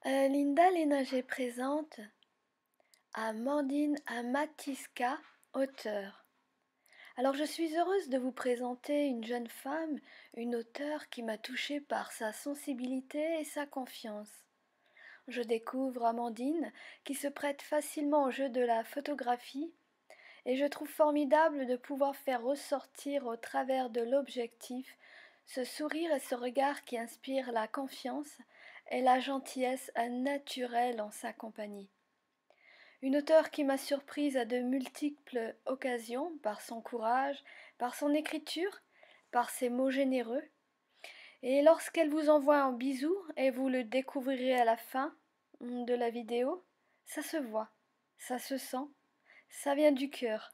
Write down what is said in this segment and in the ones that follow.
Linda Lénager présente Amandine Amatissika, auteure. Alors je suis heureuse de vous présenter une jeune femme, une auteure qui m'a touchée par sa sensibilité et sa confiance. Je découvre Amandine qui se prête facilement au jeu de la photographie et je trouve formidable de pouvoir faire ressortir au travers de l'objectif ce sourire et ce regard qui inspirent la confiance et la gentillesse naturelle en sa compagnie. Une auteure qui m'a surprise à de multiples occasions par son courage, par son écriture, par ses mots généreux. Et lorsqu'elle vous envoie un bisou, et vous le découvrirez à la fin de la vidéo, ça se voit, ça se sent, ça vient du cœur.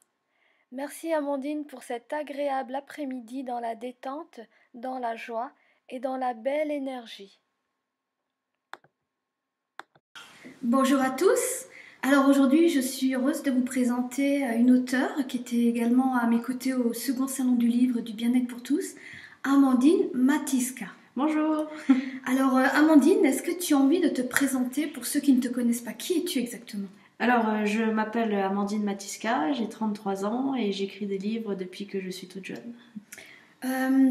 Merci Amandine pour cet agréable après-midi dans la détente, dans la joie et dans la belle énergie. Bonjour à tous. Alors aujourd'hui, je suis heureuse de vous présenter une auteure qui était également à mes côtés au second salon du livre du bien-être pour tous, Amandine Matiska. Bonjour. Alors Amandine, est-ce que tu as envie de te présenter pour ceux qui ne te connaissent pas? Qui es-tu exactement? Alors, je m'appelle Amandine Matiska, j'ai 33 ans et j'écris des livres depuis que je suis toute jeune.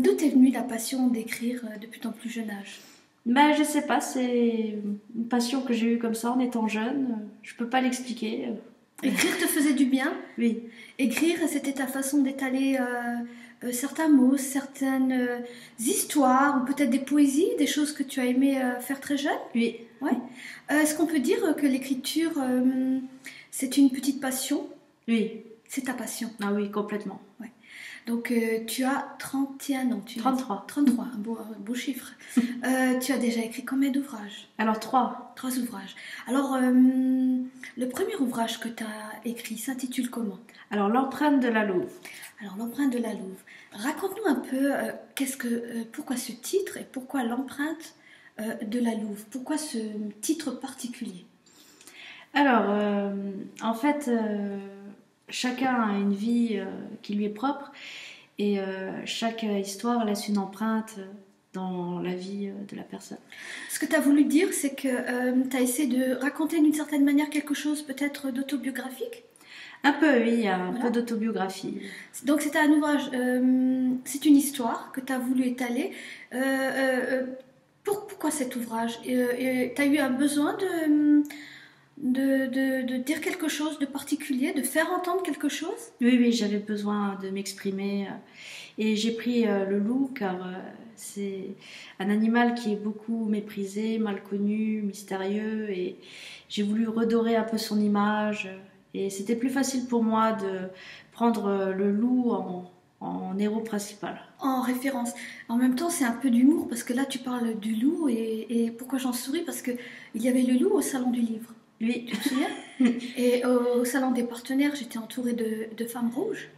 D'où t'est venue la passion d'écrire depuis ton plus jeune âge? Ben, je sais pas, c'est une passion que j'ai eue comme ça en étant jeune. Je peux pas l'expliquer. Écrire te faisait du bien? Oui. Écrire, c'était ta façon d'étaler certains mots, certaines histoires, ou peut-être des poésies, des choses que tu as aimé faire très jeune? Oui. Ouais. Est-ce qu'on peut dire que l'écriture, c'est une petite passion? Oui. C'est ta passion? Ah oui, complètement. Ouais. Donc tu as 31 ans. 33. 33, un beau chiffre. Tu as déjà écrit combien d'ouvrages? Alors, 3. 3 ouvrages. Alors, le premier ouvrage que tu as écrit s'intitule comment? Alors, l'empreinte de la Louve. Alors, l'empreinte de la Louve. Raconte-nous un peu pourquoi ce titre et pourquoi l'empreinte de la Louve? Pourquoi ce titre particulier? Alors, en fait, chacun a une vie qui lui est propre et chaque histoire laisse une empreinte dans la vie de la personne. Ce que tu as voulu dire, c'est que tu as essayé de raconter d'une certaine manière quelque chose peut-être d'autobiographique? Un peu, oui, il y a un peu d'autobiographie. Donc c'est un ouvrage, c'est une histoire que tu as voulu étaler. Pourquoi cet ouvrage? Tu as eu un besoin de dire quelque chose de particulier, de faire entendre quelque chose? Oui, j'avais besoin de m'exprimer. Et j'ai pris le loup car c'est un animal qui est beaucoup méprisé, mal connu, mystérieux. Et j'ai voulu redorer un peu son image. Et c'était plus facile pour moi de prendre le loup en héros principal. En référence. En même temps, c'est un peu d'humour parce que là, tu parles du loup. Et pourquoi j'en souris? Parce qu'il y avait le loup au salon du livre. Oui. Tu te souviens? Et au salon des partenaires, j'étais entourée de femmes rouges.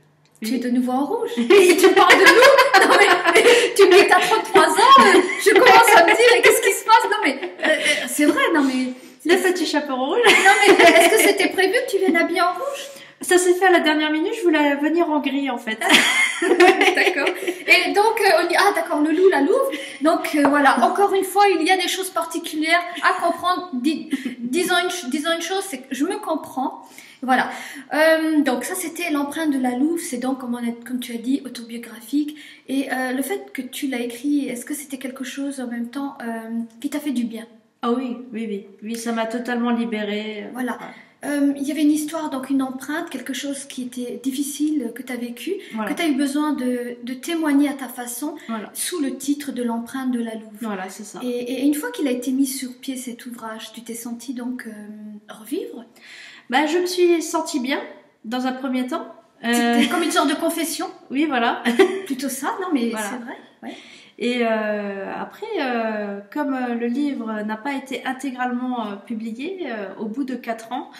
Oui. Tu es de nouveau en rouge. Et tu parles de loup? Non mais, tu me dis que t'as 33 ans, je commence à me dire, qu'est-ce qui se passe? Non mais, c'est vrai, non mais... Le petit chaperon rouge. Non mais, est-ce que c'était prévu que tu viennes habillée en rouge? Ça s'est fait à la dernière minute, je voulais venir en gris en fait. D'accord. Et donc, on dit, ah d'accord, le loup, la louve. Donc voilà, encore une fois, il y a des choses particulières à comprendre. Disons une chose, c'est que je me comprends. Voilà. Donc ça, c'était l'empreinte de la louve. C'est donc, comme tu as dit, autobiographique. Et le fait que tu l'as écrit, est-ce que c'était quelque chose en même temps qui t'a fait du bien? Ah oui, ça m'a totalement libérée. Voilà. Il y avait une histoire, donc une empreinte, quelque chose qui était difficile, que tu as vécu, voilà, que tu as eu besoin de témoigner à ta façon, voilà, sous le titre de l'empreinte de la Louve. Voilà, c'est ça. Et une fois qu'il a été mis sur pied cet ouvrage, tu t'es sentie donc revivre? Ben, je me suis sentie bien, dans un premier temps. C'était comme une sorte de confession? Oui, voilà. Plutôt ça, non mais voilà, c'est vrai, ouais. Et après, comme le livre n'a pas été intégralement publié, au bout de 4 ans,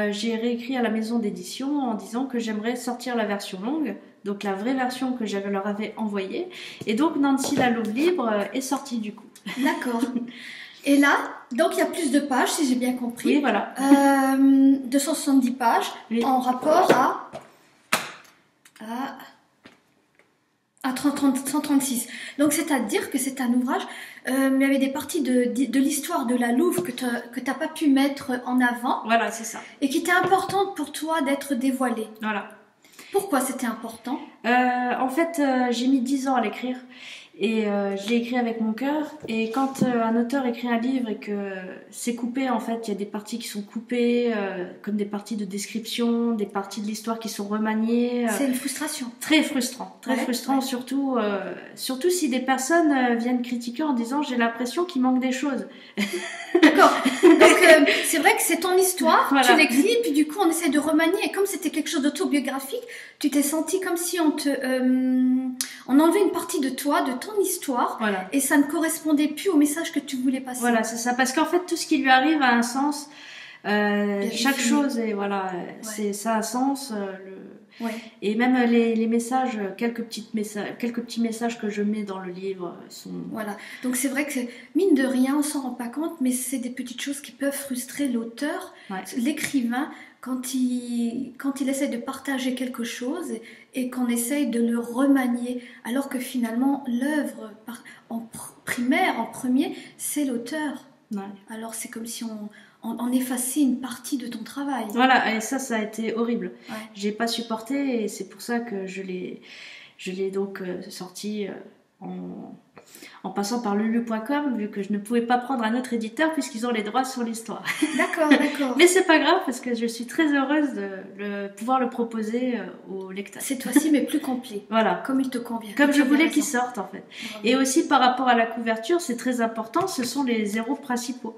j'ai réécrit à la maison d'édition en disant que j'aimerais sortir la version longue, donc la vraie version que je leur avais envoyée. Et donc Nancy la Louve libre est sortie du coup. D'accord. Et là, donc il y a plus de pages, si j'ai bien compris. Oui, voilà. 270 pages, oui, en rapport à À 136. Donc, c'est-à-dire que c'est un ouvrage, il y avait des parties de l'histoire de la Louve que t'as pas pu mettre en avant. Voilà, c'est ça. Et qui était importante pour toi d'être dévoilée. Voilà. Pourquoi c'était important? En fait, j'ai mis 10 ans à l'écrire. Et je l'ai écrit avec mon cœur. Et quand un auteur écrit un livre et que c'est coupé, en fait, il y a des parties qui sont coupées, comme des parties de description, des parties de l'histoire qui sont remaniées. C'est une frustration. Très frustrant. Très frustrant, ouais. surtout si des personnes viennent critiquer en disant j'ai l'impression qu'il manque des choses. D'accord. Donc, c'est vrai que c'est ton histoire, Voilà. tu l'écris, et puis du coup, on essaie de remanier. Et comme c'était quelque chose d'autobiographique, tu t'es senti comme si on enlevait une partie de toi, de ton histoire, Voilà. et ça ne correspondait plus au message que tu voulais passer. Voilà, c'est ça. Parce qu'en fait, tout ce qui lui arrive a un sens. Chaque chose, et voilà, ça a un sens. Ouais. Et même les messages, quelques petits messages que je mets dans le livre sont... Voilà. Donc c'est vrai que mine de rien, on s'en rend pas compte, mais c'est des petites choses qui peuvent frustrer l'auteur, l'écrivain, quand il essaie de partager quelque chose et qu'on essaye de le remanier, alors que finalement l'œuvre en premier, c'est l'auteur. Ouais. Alors c'est comme si on effaçait une partie de ton travail. Voilà, et ça a été horrible. Ouais. J'ai pas supporté et c'est pour ça que je l'ai donc sorti en passant par lulu.com, vu que je ne pouvais pas prendre un autre éditeur puisqu'ils ont les droits sur l'histoire. D'accord, d'accord. Mais c'est pas grave parce que je suis très heureuse de pouvoir le proposer aux lecteurs. Cette fois-ci, mais plus complet. Voilà. Comme il te convient. Comme je voulais qu'il sorte en fait. Bravo. Et aussi par rapport à la couverture, c'est très important, ce sont les héros principaux.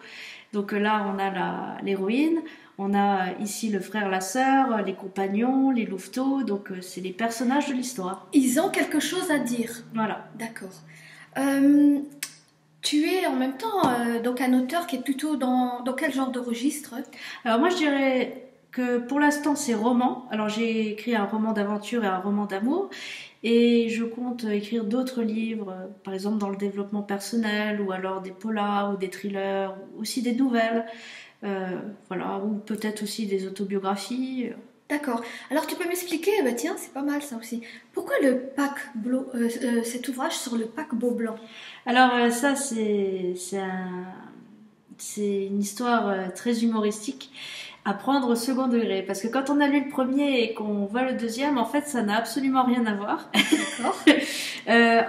Donc là, on a l'héroïne, on a ici le frère, la sœur, les compagnons, les louveteaux, donc c'est les personnages de l'histoire. Ils ont quelque chose à dire. Voilà. D'accord. Tu es en même temps donc un auteur qui est plutôt dans quel genre de registre? Alors moi, je dirais que pour l'instant, c'est roman. Alors j'ai écrit un roman d'aventure et un roman d'amour. Et je compte écrire d'autres livres, par exemple dans le développement personnel, ou alors des polars, ou des thrillers, ou aussi des nouvelles, voilà, ou peut-être aussi des autobiographies. D'accord. Alors tu peux m'expliquer, bah tiens, c'est pas mal ça aussi. Pourquoi cet ouvrage sur le paquebot blanc? Alors ça, c'est une histoire très humoristique à prendre au second degré, parce que quand on a lu le premier et qu'on voit le deuxième, en fait ça n'a absolument rien à voir. D'accord.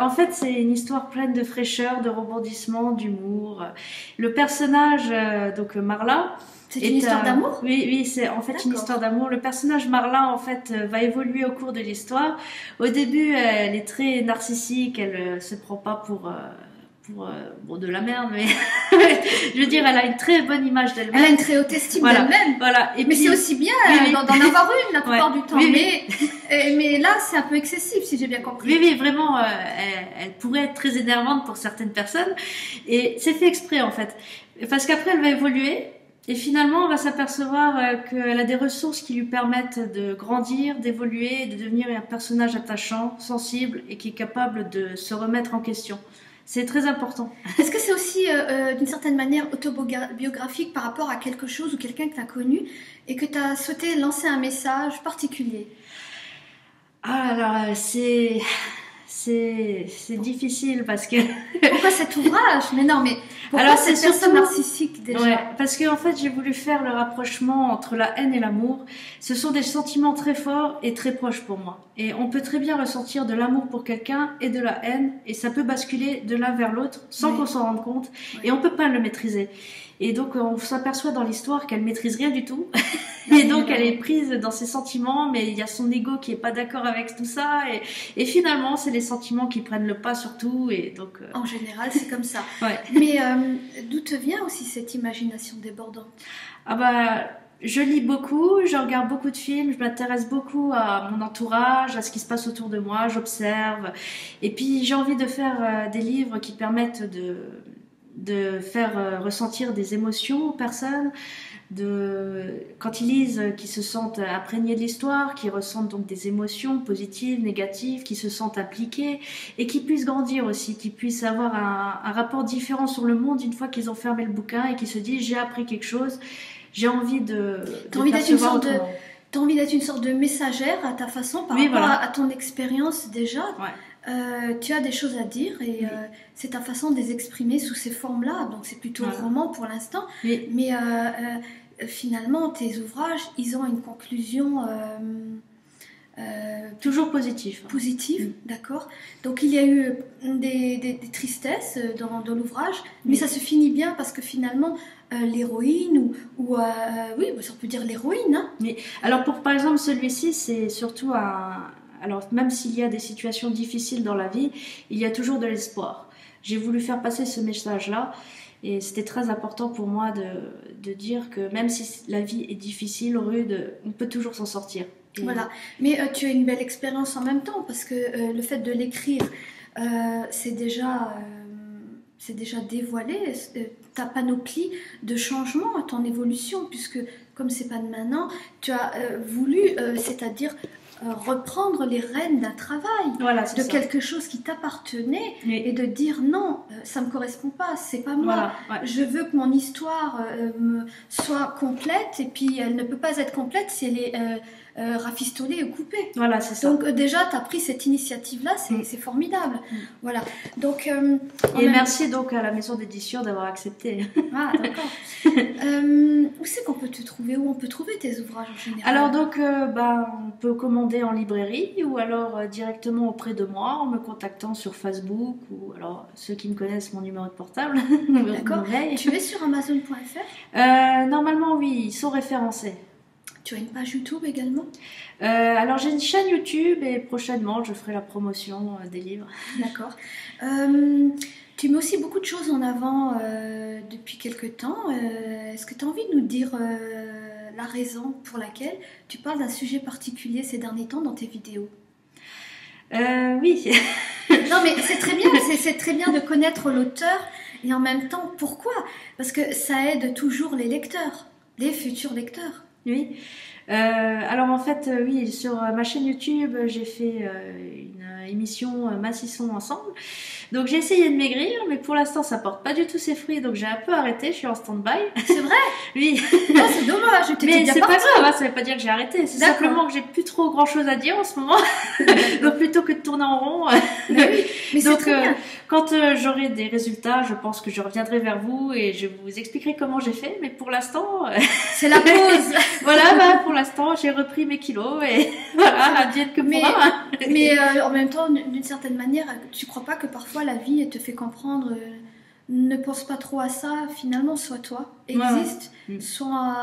En fait c'est une histoire pleine de fraîcheur, de rebondissement, d'humour. Le personnage, donc Marla, c'est une histoire d'amour? Oui, c'est en fait une histoire d'amour. Le personnage Marla, en fait, va évoluer au cours de l'histoire. Au début, elle est très narcissique, elle se prend pas pour de la merde, mais je veux dire, elle a une très bonne image d'elle-même. Elle a une très haute estime d'elle-même. Voilà. Et mais puis, c'est aussi bien d'en avoir une la plupart du temps. Oui. Mais là, c'est un peu excessif, si j'ai bien compris. Oui, vraiment, elle pourrait être très énervante pour certaines personnes. Et c'est fait exprès, en fait. Parce qu'après, elle va évoluer. Et finalement, on va s'apercevoir qu'elle a des ressources qui lui permettent de grandir, d'évoluer, de devenir un personnage attachant, sensible et qui est capable de se remettre en question. C'est très important. Est-ce que c'est aussi, d'une certaine manière, autobiographique par rapport à quelque chose ou quelqu'un que tu as connu et que tu as souhaité lancer un message particulier? Alors, c'est difficile parce que... Pourquoi cet ouvrage? Mais non, mais pourquoi alors, cette personne narcissique déjà? Ouais, parce qu'en fait, j'ai voulu faire le rapprochement entre la haine et l'amour. Ce sont des sentiments très forts et très proches pour moi. Et on peut très bien ressentir de l'amour pour quelqu'un et de la haine, et ça peut basculer de l'un vers l'autre sans qu'on s'en rende compte, et on peut pas le maîtriser. Et donc, on s'aperçoit dans l'histoire qu'elle maîtrise rien du tout. Et donc, elle est prise dans ses sentiments, mais il y a son ego qui est pas d'accord avec tout ça. Et finalement, c'est les sentiments qui prennent le pas sur tout. Et donc, en général, c'est comme ça. Ouais. Mais d'où te vient aussi cette imagination débordante? Ah bah, je lis beaucoup, je regarde beaucoup de films, je m'intéresse beaucoup à mon entourage, à ce qui se passe autour de moi, j'observe. Et puis, j'ai envie de faire des livres qui permettent de faire ressentir des émotions aux personnes, quand ils lisent, qu'ils se sentent imprégnés de l'histoire, qu'ils ressentent donc des émotions positives, négatives, qu'ils se sentent impliqués et qu'ils puissent grandir aussi, qu'ils puissent avoir un rapport différent sur le monde une fois qu'ils ont fermé le bouquin et qu'ils se disent j'ai appris quelque chose, j'ai envie de percevoir autrement. T'as envie d'être une sorte de messagère à ta façon par rapport à ton expérience déjà. Ouais. tu as des choses à dire et c'est ta façon de les exprimer sous ces formes-là. Donc c'est plutôt le roman pour l'instant. Oui. Mais finalement, tes ouvrages, ils ont une conclusion Toujours positif. positive, d'accord. Donc il y a eu des tristesses dans l'ouvrage, mais ça se finit bien parce que finalement, l'héroïne, oui, ça on peut dire l'héroïne, hein. Mais, alors par exemple celui-ci, c'est surtout alors même s'il y a des situations difficiles dans la vie, il y a toujours de l'espoir. J'ai voulu faire passer ce message-là et c'était très important pour moi de dire que même si la vie est difficile, rude, on peut toujours s'en sortir. Et Voilà, mais tu as une belle expérience en même temps parce que le fait de l'écrire, c'est déjà dévoilé ta panoplie de changements, ton évolution, puisque comme c'est pas de maintenant, tu as voulu, c'est-à-dire reprendre les rênes d'un travail, Voilà, c'est de ça. quelque chose qui t'appartenait Oui. et de dire non, ça me correspond pas, c'est pas moi. Voilà, ouais. Je veux que mon histoire soit complète et puis elle ne peut pas être complète si elle est rafistolée ou coupée. Voilà, c'est ça. Donc déjà, tu as pris cette initiative-là, c'est formidable. Voilà. Donc, Et merci donc à la maison d'édition d'avoir accepté. Ah, d'accord. Où c'est qu'on peut te trouver? Où on peut trouver tes ouvrages en général? Alors donc, on peut commander en librairie ou alors directement auprès de moi en me contactant sur Facebook ou alors ceux qui me connaissent mon numéro de portable. D'accord. Tu es sur Amazon.fr? Normalement oui, ils sont référencés. Tu as une page YouTube également? Alors j'ai une chaîne YouTube et prochainement je ferai la promotion des livres. D'accord. Tu mets aussi beaucoup de choses en avant depuis quelque temps. Est-ce que tu as envie de nous dire la raison pour laquelle tu parles d'un sujet particulier ces derniers temps dans tes vidéos? Oui. Non, mais c'est très bien, c'est très bien de connaître l'auteur et en même temps, pourquoi? Parce que ça aide toujours les lecteurs, les futurs lecteurs. Oui. Alors en fait, oui, sur ma chaîne YouTube, j'ai fait une émission Massissons ensemble. Donc j'ai essayé de maigrir, mais pour l'instant ça porte pas du tout ses fruits, donc j'ai un peu arrêté, je suis en stand-by. C'est vrai? Oui. Ah, c'est dommage, tu Mais bien c'est pas parti. grave, hein, ça veut pas dire que j'ai arrêté, c'est D'accord. simplement que j'ai plus trop grand chose à dire en ce moment. Donc plutôt que de tourner en rond. Mais oui, mais c'est Donc très bien. quand j'aurai des résultats, je pense que je reviendrai vers vous et je vous expliquerai comment j'ai fait, mais pour l'instant, C'est la pause. voilà, pour l'instant j'ai repris mes kilos et voilà, advienne que Mais- pourra. Mais en même temps, d'une certaine manière, tu crois pas que parfois la vie te fait comprendre ne pense pas trop à ça, finalement, sois toi, existe, Ouais. soit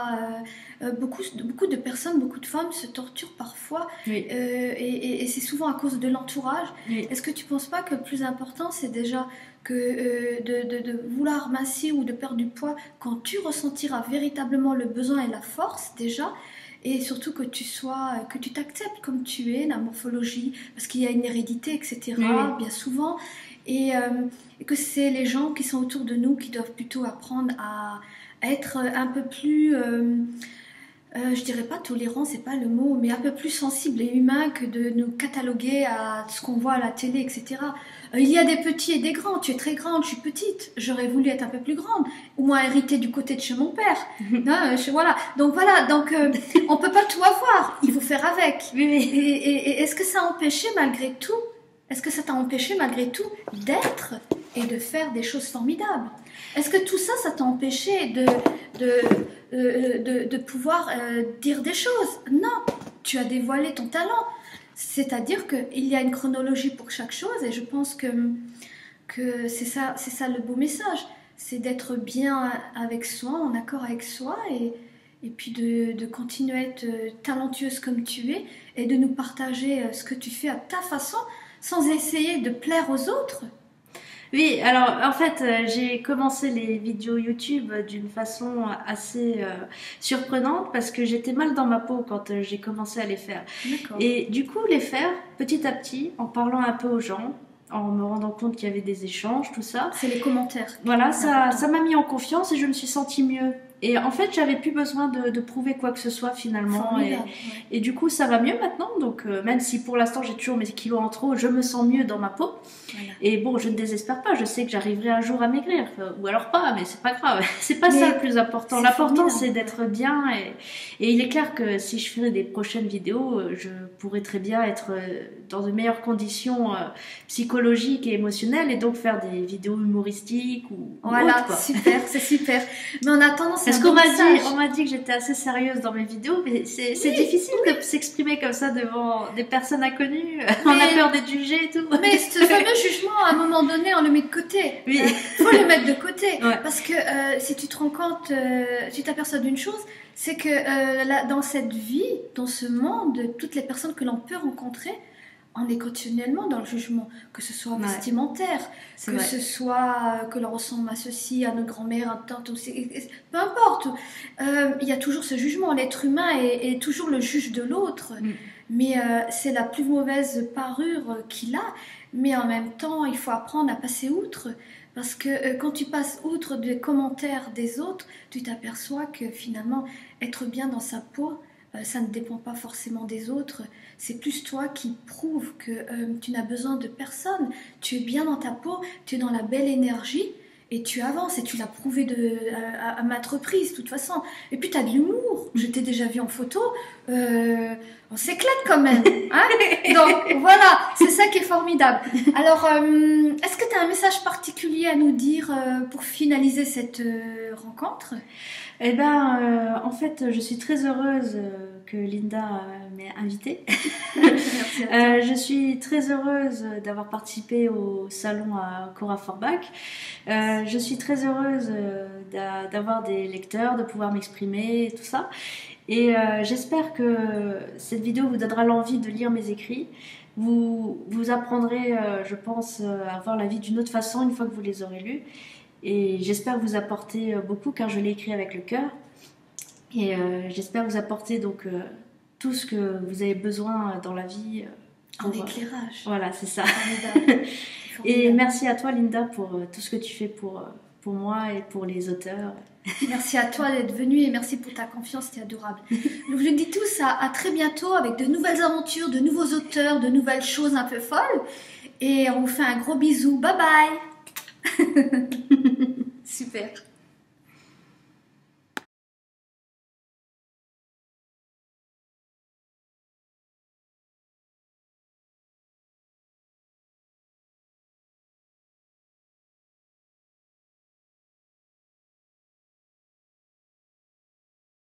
beaucoup de personnes, beaucoup de femmes se torturent parfois Oui. et c'est souvent à cause de l'entourage. Oui. Est-ce que tu penses pas que le plus important c'est déjà que de vouloir mincir ou de perdre du poids quand tu ressentiras véritablement le besoin et la force déjà? Et surtout que tu t'acceptes comme tu es, la morphologie, parce qu'il y a une hérédité, etc. Oui. Bien souvent, et que c'est les gens qui sont autour de nous qui doivent plutôt apprendre à être un peu plus, je dirais pas tolérant, c'est pas le mot, mais un peu plus sensible et humain que de nous cataloguer à ce qu'on voit à la télé, etc. Il y a des petits et des grands. Tu es très grande, je suis petite. J'aurais voulu être un peu plus grande, au moins héritée du côté de chez mon père. Hein, voilà. Donc on peut pas tout avoir. Il faut faire avec. Oui, oui. Et est-ce que ça a empêché malgré tout? Est-ce que ça t'a empêché malgré tout d'être et de faire des choses formidables? Est-ce que tout ça, ça t'a empêché de pouvoir dire des choses? Non, tu as dévoilé ton talent. C'est-à-dire qu'il y a une chronologie pour chaque chose et je pense que c'est ça le beau message. C'est d'être bien avec soi, en accord avec soi et puis de continuer à être talentueuse comme tu es et de nous partager ce que tu fais à ta façon sans essayer de plaire aux autres. Oui, alors en fait, j'ai commencé les vidéos YouTube d'une façon assez surprenante parce que j'étais mal dans ma peau quand j'ai commencé à les faire. D'accord. Et du coup, les faire petit à petit, en parlant un peu aux gens, en me rendant compte qu'il y avait des échanges, tout ça. C'est les commentaires. Voilà, ça m'a mis en confiance et je me suis sentie mieux. Et en fait, j'avais plus besoin de prouver quoi que ce soit finalement. Formidable, Et du coup, ça va mieux maintenant. Donc, même si pour l'instant j'ai toujours mes kilos en trop, je me sens mieux dans ma peau. Voilà. Et bon, je ne désespère pas. Je sais que j'arriverai un jour à maigrir. Ou alors pas, mais c'est pas grave. C'est pas ça le plus important. L'important, c'est d'être bien. Et il est clair que si je ferai des prochaines vidéos, je pourrais très bien être dans de meilleures conditions psychologiques et émotionnelles. Et donc faire des vidéos humoristiques ou Voilà, autres, quoi. super, c'est super. Mais en attendant, c'est Parce qu'on m'a dit que j'étais assez sérieuse dans mes vidéos, mais c'est difficile de s'exprimer comme ça devant des personnes inconnues. On a peur d'être jugé et tout. Mais ce fameux jugement, à un moment donné, on le met de côté. Oui. Faut le mettre de côté. Ouais. Parce que si tu te rends compte, tu t'aperçois d'une chose, c'est que là, dans cette vie, dans ce monde, toutes les personnes que l'on peut rencontrer, on est continuellement dans le jugement, que ce soit vestimentaire, C'est que vrai. ce soit que l'on ressemble à ceci, à notre grand-mère, à tante, peu importe. Il y a toujours ce jugement. L'être humain est toujours le juge de l'autre. Mais c'est la plus mauvaise parure qu'il a. Mais en même temps, il faut apprendre à passer outre. Parce que quand tu passes outre des commentaires des autres, tu t'aperçois que finalement, être bien dans sa peau, ça ne dépend pas forcément des autres. C'est plus toi qui prouve que tu n'as besoin de personne. Tu es bien dans ta peau, tu es dans la belle énergie. Et tu avances, et tu l'as prouvé à maintes reprises, de toute façon. Et puis, tu as de l'humour. Je t'ai déjà vu en photo. On s'éclate quand même. Hein. Donc, voilà, c'est ça qui est formidable. Alors, est-ce que tu as un message particulier à nous dire pour finaliser cette rencontre? Eh ben, en fait, je suis très heureuse que Linda m'ait invitée. Merci à toi. Je suis très heureuse d'avoir participé au salon à Cora Forbach. Je suis très heureuse d'avoir des lecteurs, de pouvoir m'exprimer et tout ça. Et j'espère que cette vidéo vous donnera l'envie de lire mes écrits. Vous apprendrez, je pense, à voir la vie d'une autre façon une fois que vous les aurez lus. Et j'espère vous apporter beaucoup car je l'ai écrit avec le cœur. Et j'espère vous apporter donc tout ce que vous avez besoin dans la vie. En éclairage. Voilà, c'est ça. Formidable. Et merci à toi, Linda, pour tout ce que tu fais pour moi et pour les auteurs. Merci à toi d'être venue et merci pour ta confiance, c'est adorable. Je vous dis tous à très bientôt avec de nouvelles aventures, de nouveaux auteurs, de nouvelles choses un peu folles. Et on vous fait un gros bisou. Bye bye. Super.